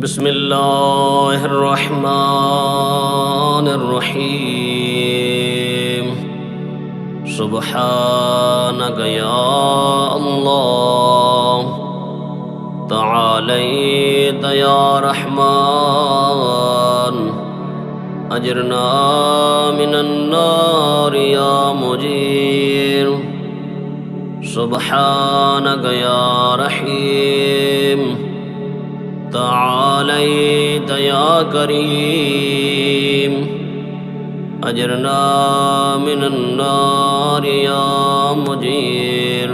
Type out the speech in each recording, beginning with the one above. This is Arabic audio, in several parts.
بسم الله الرحمن الرحيم سبحانك يا الله تعاليت يا رحمن أجرنا من النار يا مجير سبحانك يا رحيم تعاليت يا كريم أجرنا من النار يا مجير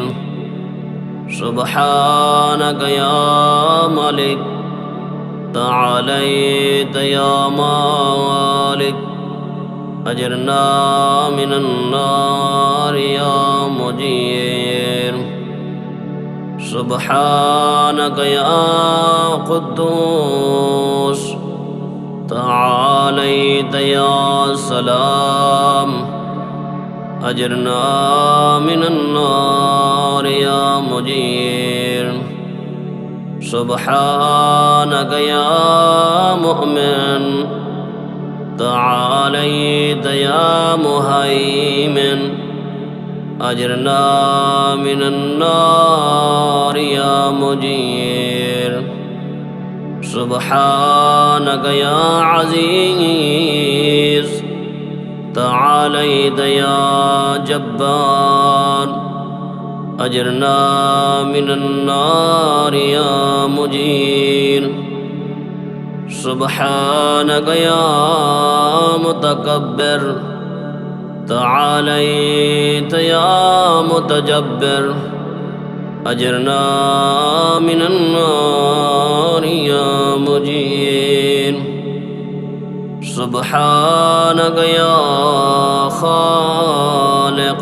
سبحانك يا ملك تعاليت يا مالك أجرنا من النار يا مجير سبحانك يا قدوس تعاليت يا سلام أجرنا من النار يا مجير سبحانك يا مؤمن تعاليت يا مهيمن أجرنا من النار يا مجير سبحانك يا عزيز تعاليت يا جبار أجرنا من النار يا مجير سبحانك يا متكبر تعاليت يا متجبر أجرنا من النار يا مجير سبحانك يا خالق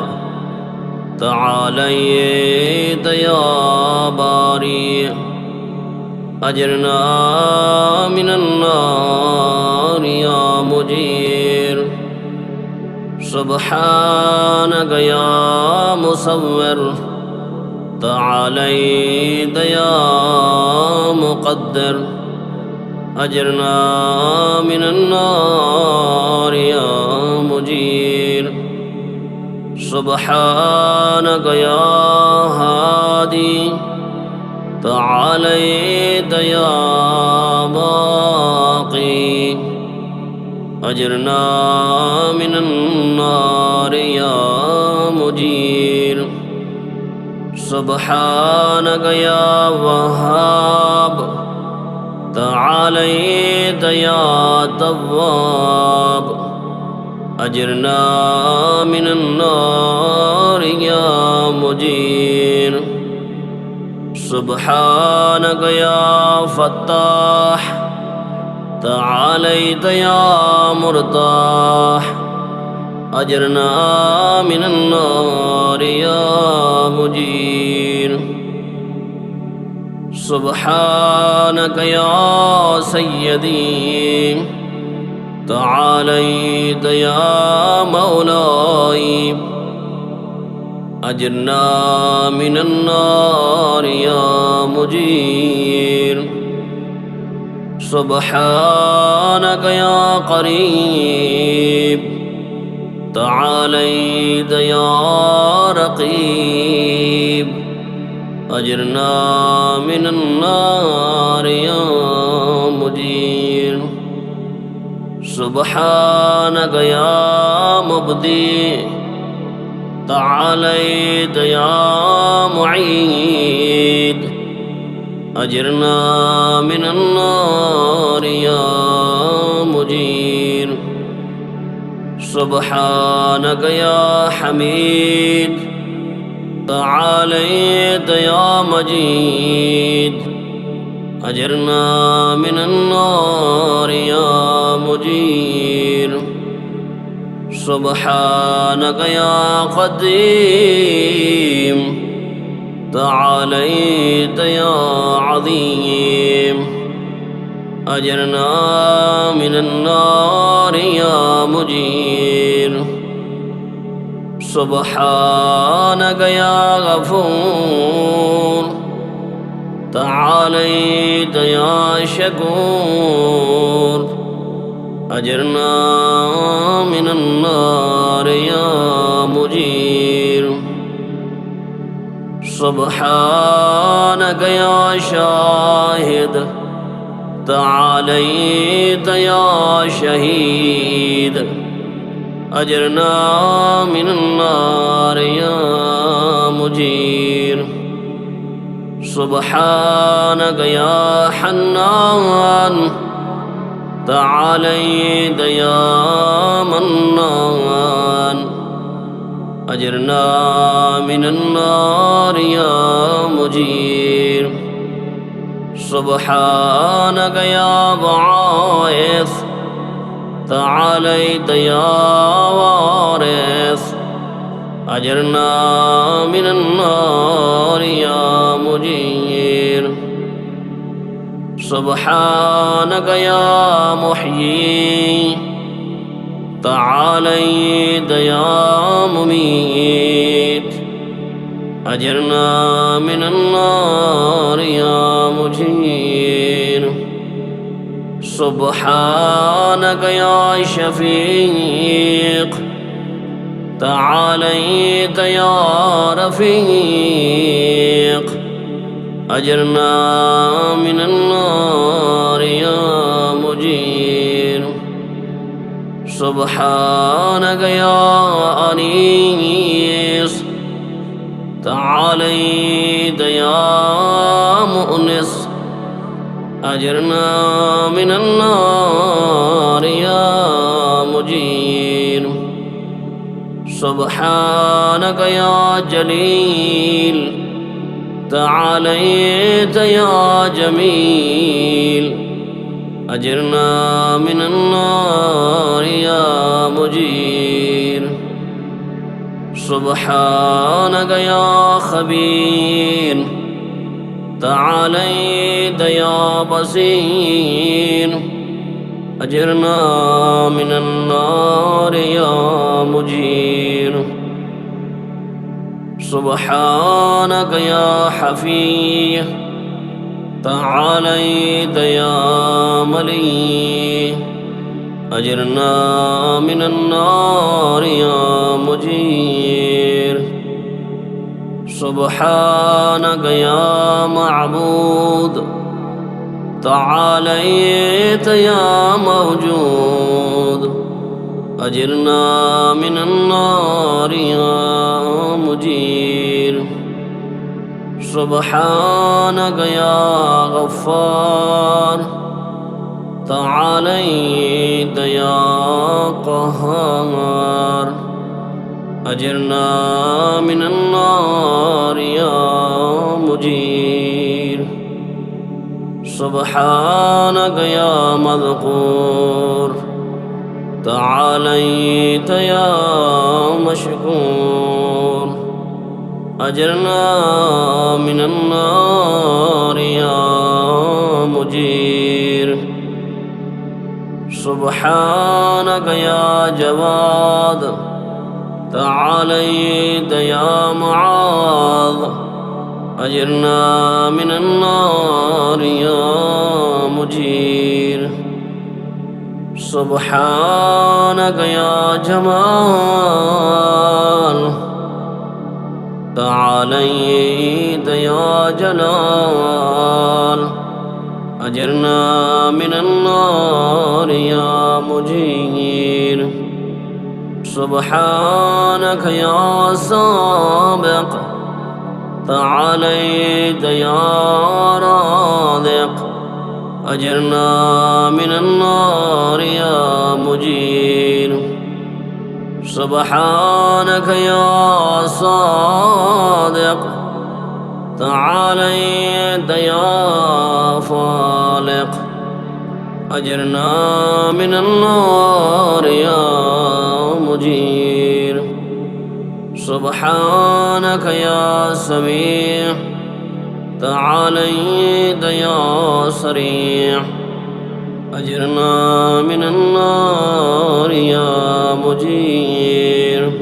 تعاليت يا باري أجرنا من النار يا مجير سبحانك يا مصور تعاليت يا مقدر أجرنا من النار يا مجير سبحانك يا هادي تعاليت يا باقي أجرنا من النار يا مجير سبحانك يا وهاب تعاليت يا تواب أجرنا من النار يا مجير سبحانك يا فتاح تعاليت يا مرتاح أجرنا من النار يا مجير سبحانك يا سيدي تعاليت يا مولاي أجرنا من النار يا مجير سبحانك يا قريب تعاليت يا رقيب أجرنا من النار يا مجير سبحانك يا مبدي تعاليت يا معيد أجرنا من النار يا مجير سبحانك يا حميد تعاليت يا مجيد أجرنا من النار يا مجير سبحانك يا قديم تعاليت يا عظيم أجرنا من النار يا مجير سبحانك يا غفور تعاليت يا شكور أجرنا من النار يا مجير سبحانك يا شاهد تعاليت يا شهيد أجرنا من النار يا مجير سبحانك يا حنان تعاليت يا منان أجرنا من النار يا مجير سبحانك يا باعث تعاليت يا وارث أجرنا من النار يا مجير سبحانك يا محيي تعاليت يا مميت أجرنا من النار يا مجير سبحانك يا شفيق تعاليت يا رفيق أجرنا من النار يا مجير سبحانك يا أنيس تعاليت يا مؤنس أجرنا من النار يا مجير سبحانك يا جليل تعاليت يا جميل أجرنا من النار يا مجير سبحانك يا خبير تعاليت يا بصير أجرنا من النار يا مجير سبحانك يا حفي تعاليت يا ملي أجرنا من النار يا مجير سبحانك يا معبود تعاليت يا موجود أجرنا من النار يا مجير سبحانك يا غفار تعاليت يا قهار أجرنا من النار يا مجير سبحانك يا مذكور تعاليت يا مشكور أجرنا من النار يا مجير سبحانك يا جواد تعاليت يا معاذ أجرنا من النار يا مجير سبحانك يا جمال تعاليت يا جلال أجرنا من النار يا مجير سبحانك يا سابق تعاليت يا رازق أجرنا من النار يا مجير سبحانك يا صادق تعاليت يا فالق أجرنا من النار يا مجير سبحانك يا سميع تعاليت يا سريع أجرنا من النار يا مجير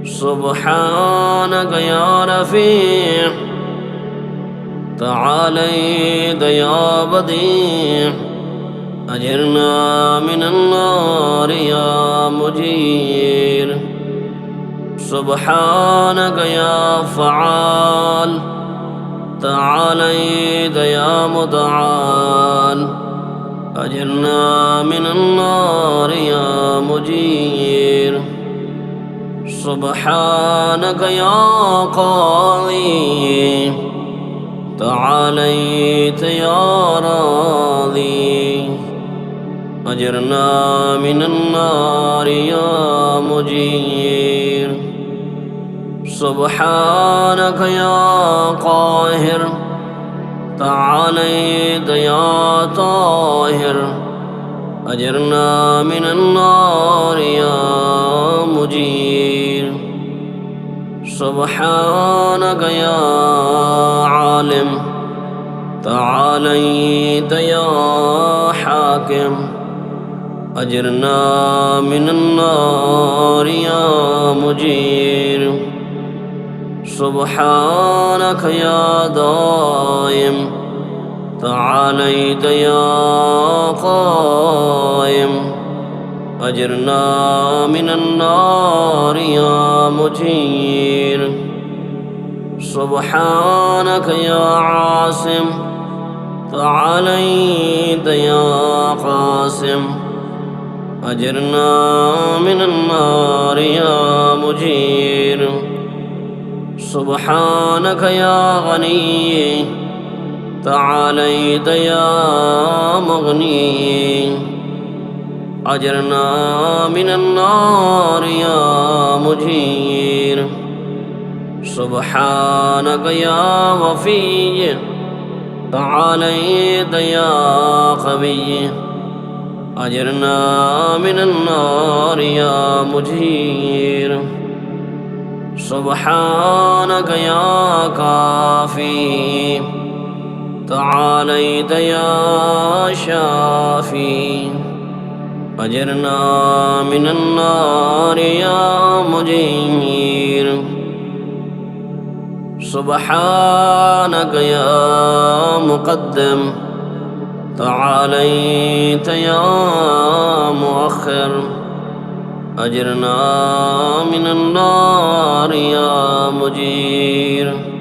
سبحانك يا رفيع تعاليت يا بديع أجرنا من النار يا مجير سبحانك يا فعال تعاليت يا متعال أجرنا من النار يا مجير سبحانك يا قاضي تعاليت يا راضي أجرنا من النار يا مجير سبحانك يا قاهر تعاليت يا طاهر أجرنا من النار يا مجير سبحانك يا عالم تعاليت يا حاكم أجرنا من النار يا مجير سبحانك يا دائم تعاليت يا قائم أجرنا من النار يا مجير سبحانك يا عاصم تعاليت يا قاسم أجرنا من النار يا مجير سبحانك يا غني تعاليت يا مغني أجرنا من النار يا مجير سبحانك يا وفي تعاليت يا قوي أجرنا من النار يا مجير سبحانك يا كافي تعاليت يا شافي أجرنا من النار يا مجير سبحانك يا مقدم تعاليت يا مؤخر أجرنا من النار يا مجير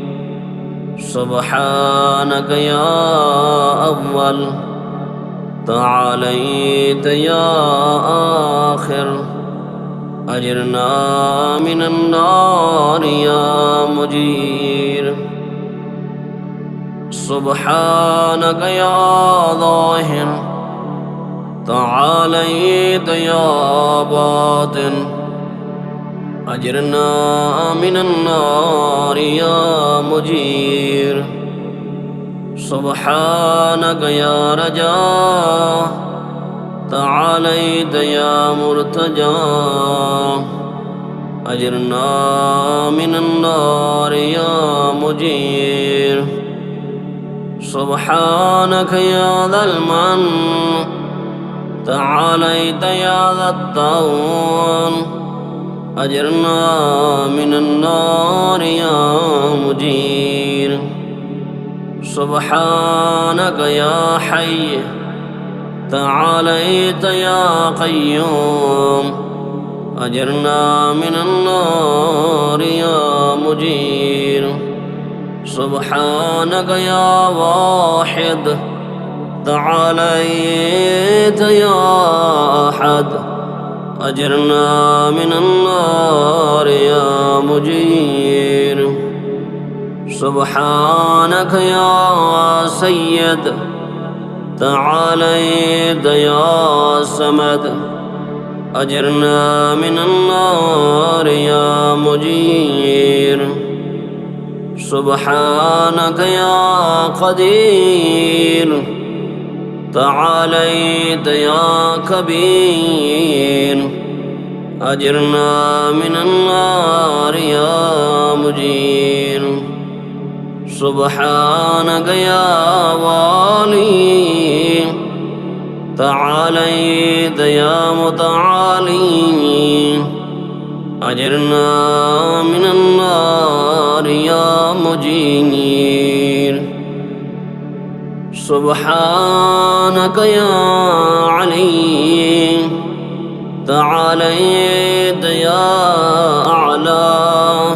سبحانك يا أول تعاليت يا آخر أجرنا من النار يا مجير سبحانك يا ظاهر تعاليت يا باطن أجرنا من النار يا مجير سبحانك يا رجاء تعاليت يا مرتجى أجرنا من النار يا مجير سبحانك يا ذا المن تعاليت يا ذا الطول أجرنا من النار يا مجير سبحانك يا حي تعاليت يا قيوم أجرنا من النار يا مجير سبحانك يا واحد تعاليت يا أحد أجرنا من النار يا مجير سبحانك يا سيد تعاليت يا سمد أجرنا من النار يا مجير سبحانك يا قدير تعاليت يا كبير أجرنا من النار يا مجير سبحانك يا والي تعاليت يا متعالي أجرنا من النار يا مجير سبحانك يا علي تعاليت يا أعلى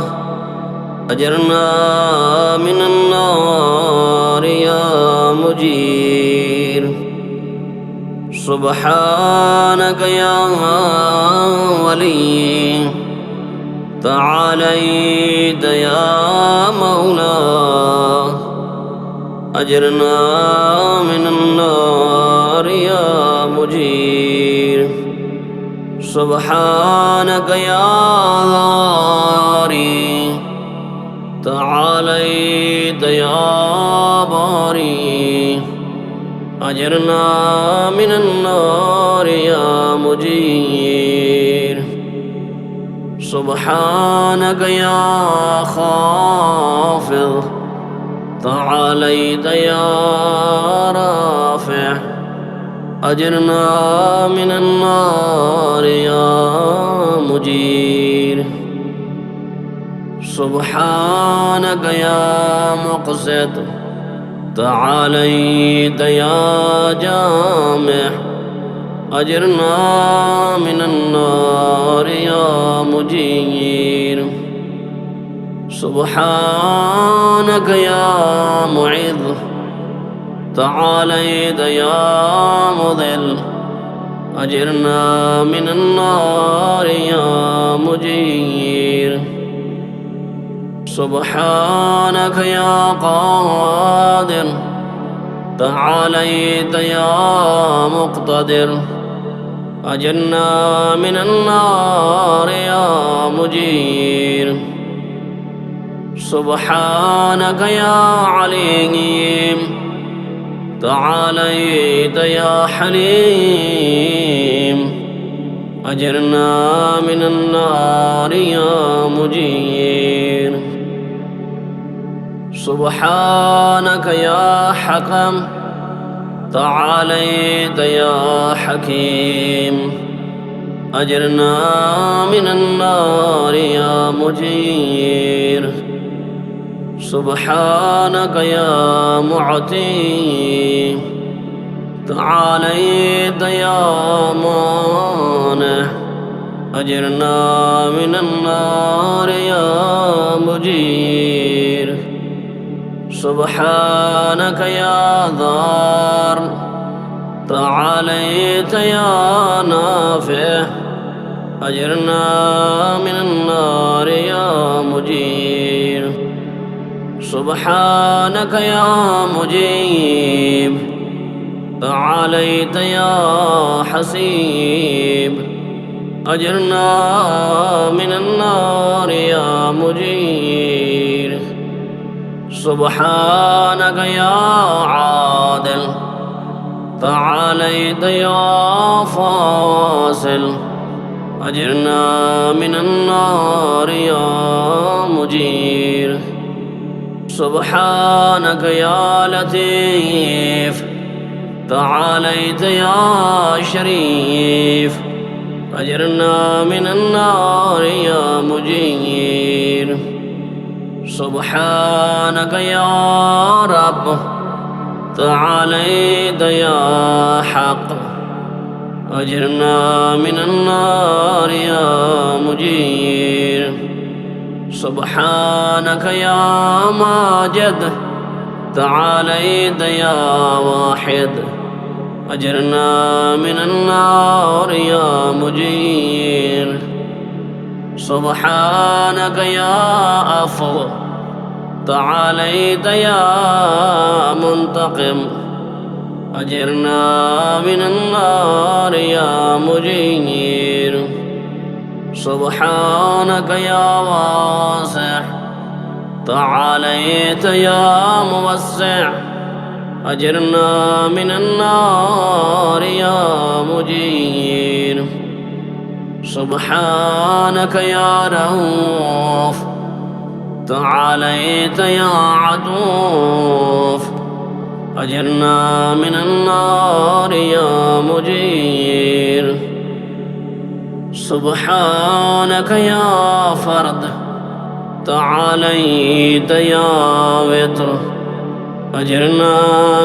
أجرنا من النار يا مجير سبحانك يا ولي تعاليت يا مولا أجرنا من النار يا مجير سبحانك يا ضاري تعاليت يا باري أجرنا من النار يا مجير سبحانك يا خافض تعاليت يا رافع أجرنا من النار يا مجير سبحانك يا مقسط تعاليت يا جامع أجرنا من النار يا مجير سبحانك يا معذ تعاليت يا مضل أجرنا من النار يا مجير سبحانك يا قادر تعاليت يا مقتدر أجرنا من النار يا مجير سبحانك يا عليم تعاليت يا حليم أجرنا من النار يا مجير سبحانك يا حكم تعاليت يا حكيم أجرنا من النار يا مجير سبحانك يا معطي تعاليت يا مانع أجرنا من النار يا مجير سبحانك يا ضار تعاليت يا نافع أجرنا من النار يا مجير سبحانك يا مجيب تعاليت يا حسيب أجرنا من النار يا مجير سبحانك يا عادل تعاليت يا فاصل أجرنا من النار يا مجير سبحانك يا لطيف تعاليت يا شريف أجرنا من النار يا مجير سبحانك يا رب تعاليت يا حق أجرنا من النار يا مجير سبحانك يا ماجد تعاليت يا واحد أجرنا من النار يا مجير سبحانك يا أفضل تعاليت يا منتقم أجرنا من النار يا مجير سبحانك يا واسع تعاليت يا موسع أجرنا من النار يا مجير سبحانك يا رؤوف تعاليت يا عطوف أجرنا من النار يا مجير سبحانك يا فرد تعاليت يا وتر أجرنا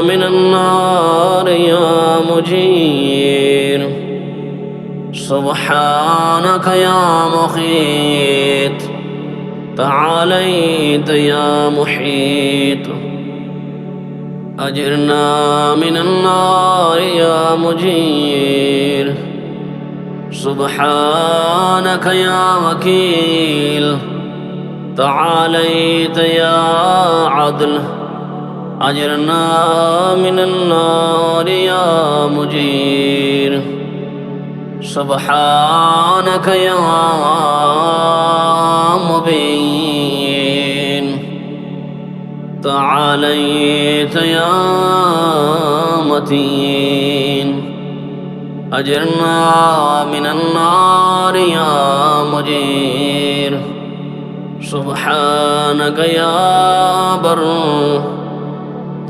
من النار يا مجير سبحانك يا مخيت تعاليت يا محيط أجرنا من النار يا مجير سبحانك يا وكيل تعاليت يا عدل أجرنا من النار يا مجير سبحانك يا مبين تعاليت يا متين أجرنا من النار يا مجير سبحانك يا بر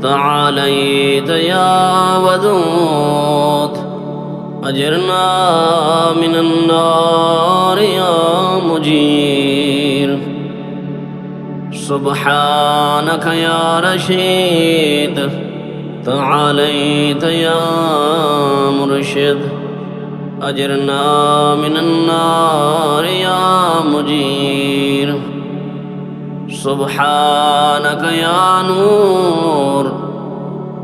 تعاليت يا ودود أجرنا من النار يا مجير سبحانك يا رشيد تعاليت يا مرشد أجرنا من النار يا مجير سبحانك يا نور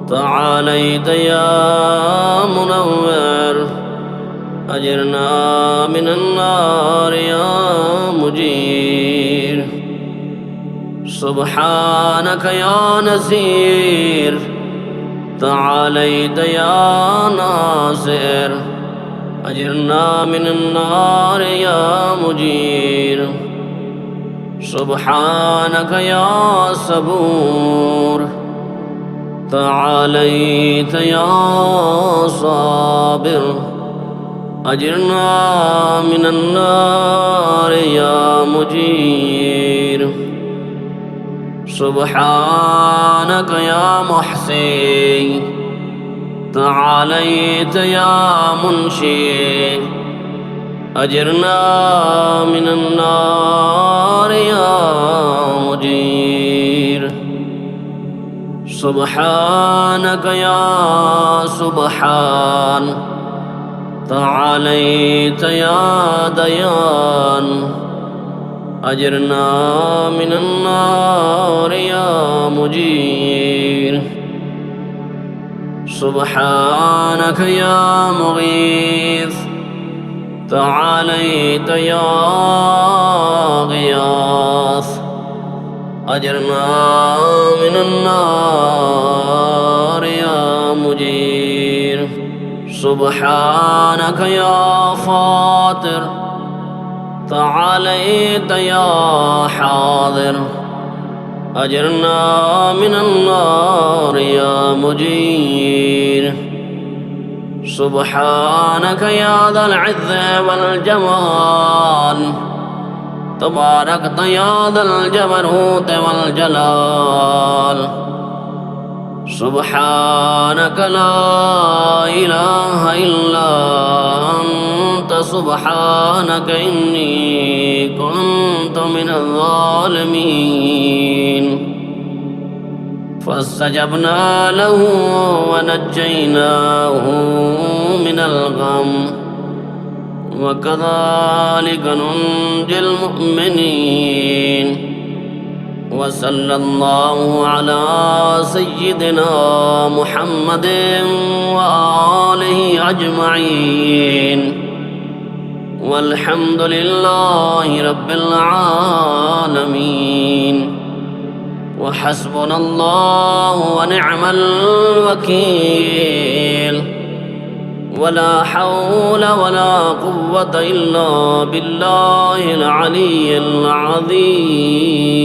تعاليت يا منور أجرنا من النار يا مجير سبحانك يا نصير تعاليت يا ناصر أجرنا من النار يا مجير سبحانك يا صبور تعاليت يا صابر أجرنا من النار يا مجير سبحانك يا محسن تعاليت يا منشي أجرنا من النار يا مجير سبحانك يا سبحان تعاليت يا ديان أجرنا من النار يا مجير سبحانك يا مغيث تعاليت يا غياث أجرنا من النار يا مجير سبحانك يا فاطر تعاليت يا حاضر أجرنا من النار يا مجير سبحانك يا ذا العز والجمال تباركت يا ذا الجبروت والجلال سبحانك لا إله إلا أنت سبحانك إني كنت من الظالمين فاستجبنا له ونجيناه من الغم وكذلك ننجي المؤمنين وصلى الله على سيدنا محمد وآله أجمعين والحمد لله رب العالمين وحسبنا الله ونعم الوكيل ولا حول ولا قوة إلا بالله العلي العظيم.